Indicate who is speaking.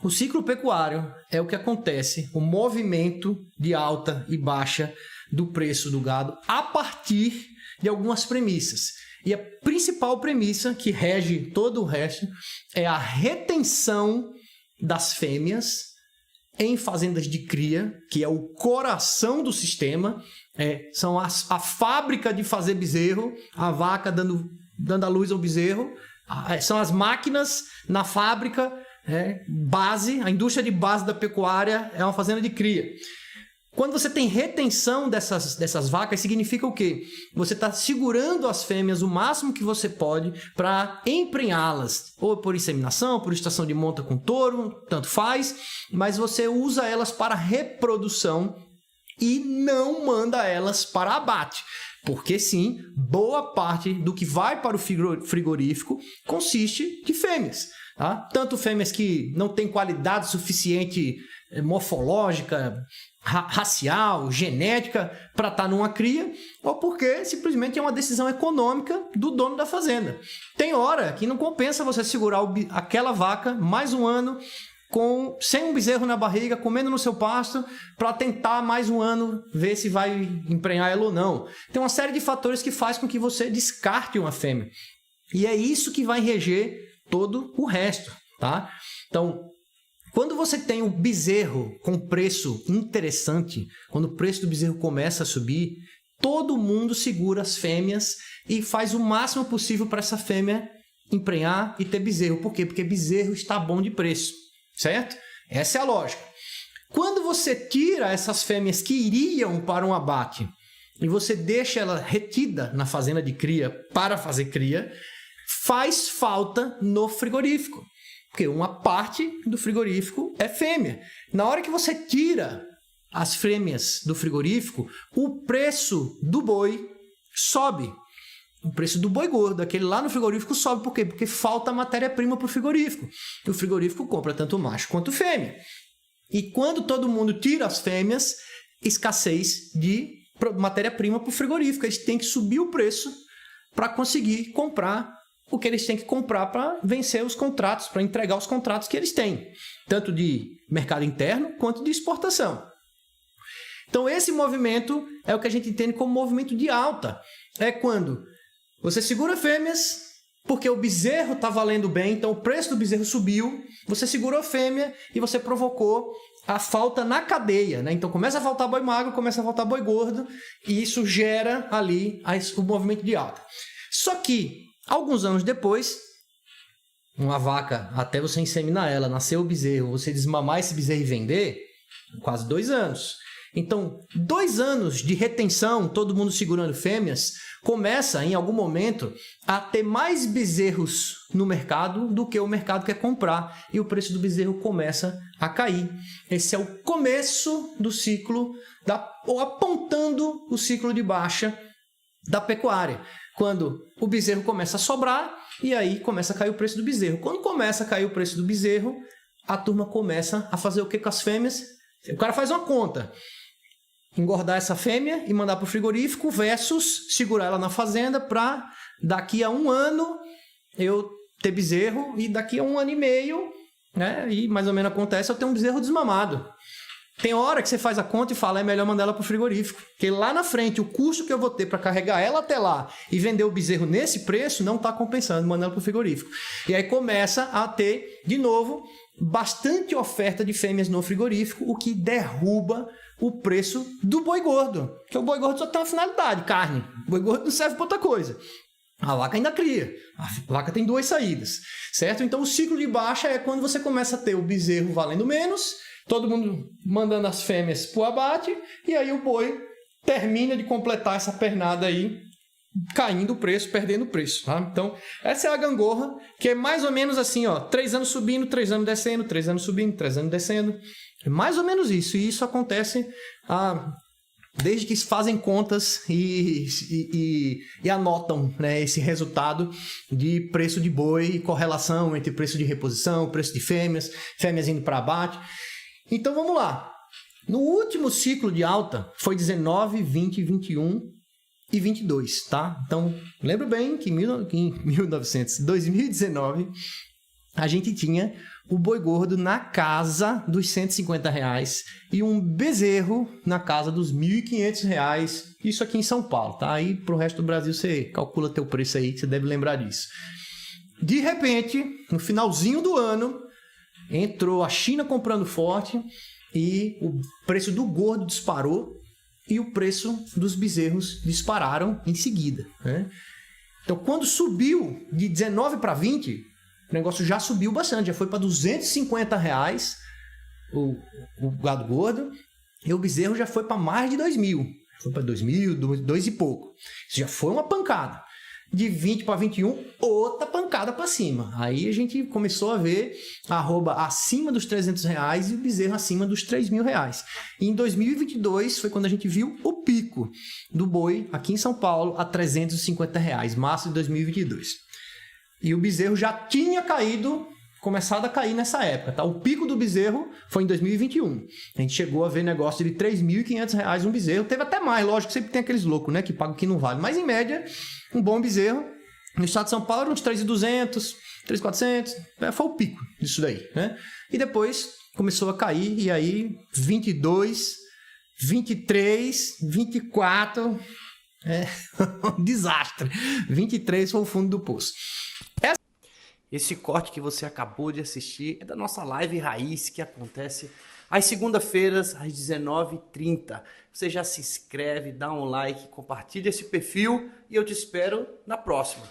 Speaker 1: O ciclo pecuário é o que acontece, o movimento de alta e baixa do preço do gado a partir de algumas premissas. E a principal premissa que rege todo o resto é a retenção das fêmeas em fazendas de cria, que é o coração do sistema, são a fábrica de fazer bezerro, a vaca dando à luz ao bezerro, são as máquinas na fábrica, base, a indústria de base da pecuária é uma fazenda de cria. Quando você tem retenção dessas vacas, significa o quê? Você está segurando as fêmeas o máximo que você pode para emprenhá-las, ou por inseminação, por estação de monta com touro, tanto faz, mas você usa elas para reprodução e não manda elas para abate. Porque sim, boa parte do que vai para o frigorífico consiste de fêmeas. Tá? Tanto fêmeas que não têm qualidade suficiente morfológica, racial, genética para estar numa cria, ou porque simplesmente é uma decisão econômica do dono da fazenda. Tem hora que não compensa você segurar aquela vaca mais um ano sem um bezerro na barriga, comendo no seu pasto, para tentar mais um ano ver se vai emprenhar ela ou não. Tem uma série de fatores que faz com que você descarte uma fêmea. E é isso que vai reger todo o resto, tá? Então, quando você tem um bezerro com preço interessante, quando o preço do bezerro começa a subir, todo mundo segura as fêmeas e faz o máximo possível para essa fêmea emprenhar e ter bezerro. Por quê? Porque bezerro está bom de preço, certo? Essa é a lógica. Quando você tira essas fêmeas que iriam para um abate e você deixa ela retida na fazenda de cria para fazer cria, faz falta no frigorífico. Porque uma parte do frigorífico é fêmea. Na hora que você tira as fêmeas do frigorífico, o preço do boi sobe. O preço do boi gordo, aquele lá no frigorífico, sobe. Por quê? Porque falta matéria-prima para o frigorífico. E o frigorífico compra tanto macho quanto fêmea. E quando todo mundo tira as fêmeas, escassez de matéria-prima para o frigorífico. Eles têm que subir o preço para conseguir comprar o que eles têm que comprar para vencer os contratos, para entregar os contratos que eles têm, tanto de mercado interno quanto de exportação. Então, esse movimento é o que a gente entende como movimento de alta. É quando você segura fêmeas, porque o bezerro está valendo bem, então o preço do bezerro subiu, você segurou a fêmea e você provocou a falta na cadeia, né? Então começa a faltar boi magro, começa a faltar boi gordo, e isso gera ali o movimento de alta. Só que alguns anos depois, uma vaca, até você inseminar ela, nascer o bezerro, você desmamar esse bezerro e vender, quase 2 anos. Então, 2 anos de retenção, todo mundo segurando fêmeas, começa em algum momento a ter mais bezerros no mercado do que o mercado quer comprar. E o preço do bezerro começa a cair. Esse é o começo do ciclo, ou apontando o ciclo de baixa da pecuária. Quando o bezerro começa a sobrar e aí começa a cair o preço do bezerro. Quando começa a cair o preço do bezerro, a turma começa a fazer o que com as fêmeas? O cara faz uma conta. Engordar essa fêmea e mandar para o frigorífico versus segurar ela na fazenda para daqui a 1 ano eu ter bezerro e daqui a 1 ano e meio, né? E mais ou menos acontece, eu tenho um bezerro desmamado. Tem hora que você faz a conta e fala, é melhor mandar ela para o frigorífico. Porque lá na frente, o custo que eu vou ter para carregar ela até lá e vender o bezerro nesse preço não está compensando, mandar ela para o frigorífico. E aí começa a ter, de novo, bastante oferta de fêmeas no frigorífico, o que derruba o preço do boi gordo. Porque o boi gordo só tem uma finalidade, carne. O boi gordo não serve para outra coisa. A vaca ainda cria. A vaca tem 2 saídas, certo? Então o ciclo de baixa é quando você começa a ter o bezerro valendo menos, todo mundo mandando as fêmeas para o abate, e aí o boi termina de completar essa pernada aí, caindo o preço, perdendo o preço. Tá? Então, essa é a gangorra, que é mais ou menos assim, ó, 3 anos subindo, 3 anos descendo, 3 anos subindo, 3 anos descendo. É mais ou menos isso. E isso acontece desde que fazem contas e anotam, né, esse resultado de preço de boi e correlação entre preço de reposição, preço de fêmeas indo para abate. Então vamos lá. No último ciclo de alta foi 19, 20, 21 e 22, tá? Então, lembro bem que em 2019 a gente tinha o boi gordo na casa dos R$150 e um bezerro na casa dos R$1.500. Isso aqui em São Paulo, tá? Aí pro resto do Brasil você calcula teu preço aí, que você deve lembrar disso. De repente, no finalzinho do ano, entrou a China comprando forte e o preço do gordo disparou e o preço dos bezerros dispararam em seguida, né? Então, quando subiu de 19 para 20, o negócio já subiu bastante, já foi para R$250 o gado gordo e o bezerro já foi para mais de 2.000. Foi para 2.000, 2 e pouco. Isso já foi uma pancada. De 20 para 21, outra pancada para cima. Aí a gente começou a ver a arroba acima dos R$300 e o bezerro acima dos R$3.000. E em 2022 foi quando a gente viu o pico do boi aqui em São Paulo a R$350, março de 2022. E o bezerro já tinha caído, começado a cair nessa época, tá? O pico do bezerro foi em 2021. A gente chegou a ver negócio de R$3.500 um bezerro. Teve até mais, lógico, sempre tem aqueles loucos, né, que pagam o que não vale. Mas em média, um bom bezerro no estado de São Paulo era uns 3.200, 3.400, foi o pico disso daí, né? E depois começou a cair, e aí 22, 23, 24, um desastre. 23 foi o fundo do poço. Esse corte que você acabou de assistir é da nossa live raiz, que acontece às segunda-feiras, às 19h30. Você já se inscreve, dá um like, compartilha esse perfil e eu te espero na próxima.